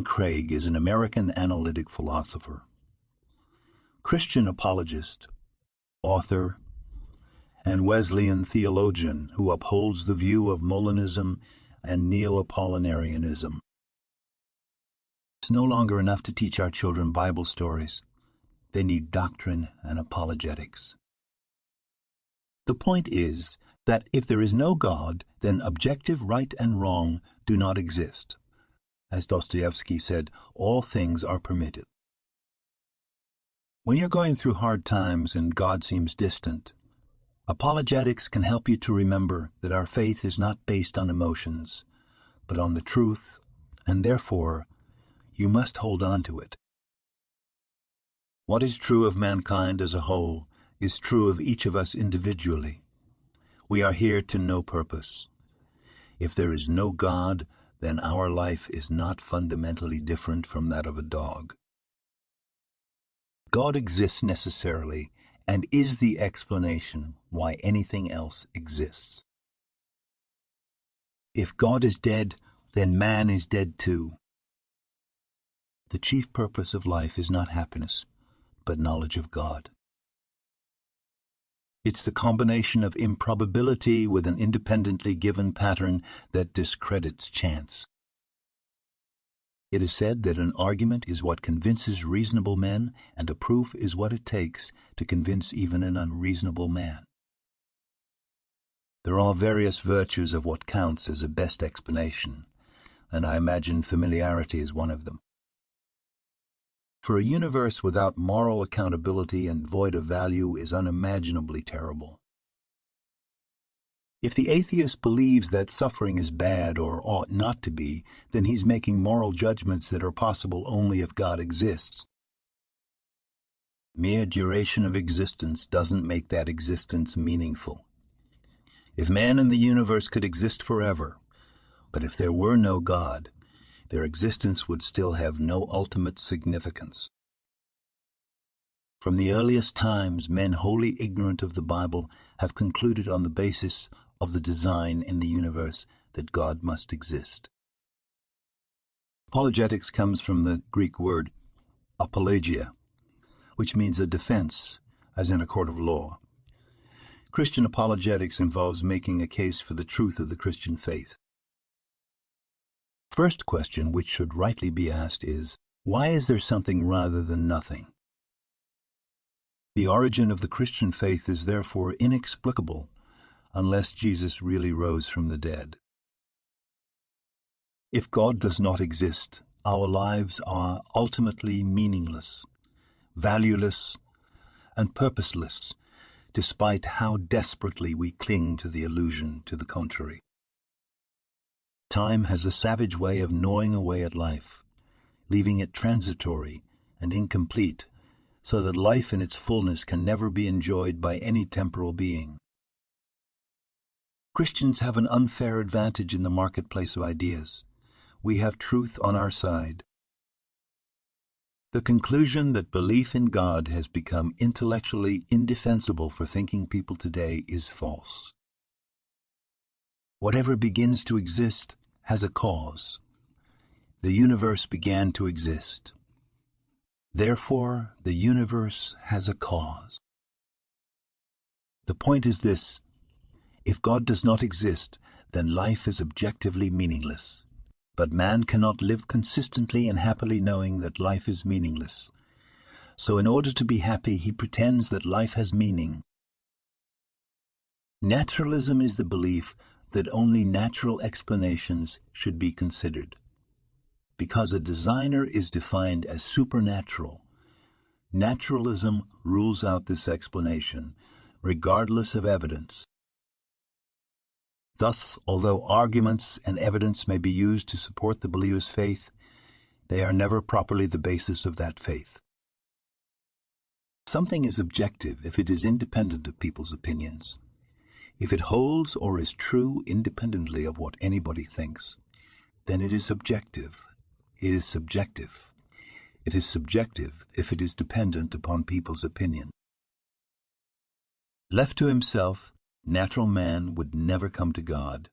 Craig is an American analytic philosopher, Christian apologist, author, and Wesleyan theologian who upholds the view of Molinism and Neo-Apollinarianism. It's no longer enough to teach our children Bible stories. They need doctrine and apologetics. The point is that if there is no God, then objective right and wrong do not exist. As Dostoevsky said, all things are permitted. When you're going through hard times and God seems distant, apologetics can help you to remember that our faith is not based on emotions, but on the truth, and therefore, you must hold on to it. What is true of mankind as a whole is true of each of us individually. We are here to no purpose. If there is no God, then our life is not fundamentally different from that of a dog. God exists necessarily and is the explanation why anything else exists. If God is dead, then man is dead too. The chief purpose of life is not happiness, but knowledge of God. It's the combination of improbability with an independently given pattern that discredits chance. It is said that an argument is what convinces reasonable men, and a proof is what it takes to convince even an unreasonable man. There are various virtues of what counts as a best explanation, and I imagine familiarity is one of them. For a universe without moral accountability and void of value is unimaginably terrible. If the atheist believes that suffering is bad or ought not to be, then he's making moral judgments that are possible only if God exists. Mere duration of existence doesn't make that existence meaningful. If man and the universe could exist forever, but if there were no God, their existence would still have no ultimate significance. From the earliest times, men wholly ignorant of the Bible have concluded on the basis of the design in the universe that God must exist. Apologetics comes from the Greek word apologia, which means a defense, as in a court of law. Christian apologetics involves making a case for the truth of the Christian faith. First question which should rightly be asked is, why is there something rather than nothing? The origin of the Christian faith is therefore inexplicable unless Jesus really rose from the dead. If God does not exist, our lives are ultimately meaningless, valueless, and purposeless, despite how desperately we cling to the illusion to the contrary. Time has a savage way of gnawing away at life, leaving it transitory and incomplete, so that life in its fullness can never be enjoyed by any temporal being. Christians have an unfair advantage in the marketplace of ideas. We have truth on our side. The conclusion that belief in God has become intellectually indefensible for thinking people today is false. Whatever begins to exist has a cause. The universe began to exist. Therefore, the universe has a cause. The point is this: if God does not exist, then life is objectively meaningless. But man cannot live consistently and happily knowing that life is meaningless. So in order to be happy, he pretends that life has meaning. Naturalism is the belief that only natural explanations should be considered. Because a designer is defined as supernatural, naturalism rules out this explanation, regardless of evidence. Thus, although arguments and evidence may be used to support the believer's faith, they are never properly the basis of that faith. Something is objective if it is independent of people's opinions. If it holds or is true independently of what anybody thinks, then it is subjective. It is subjective. It is subjective if it is dependent upon people's opinion. Left to himself, natural man would never come to God.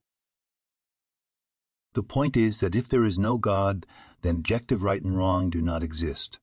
The point is that if there is no God, then objective right and wrong do not exist.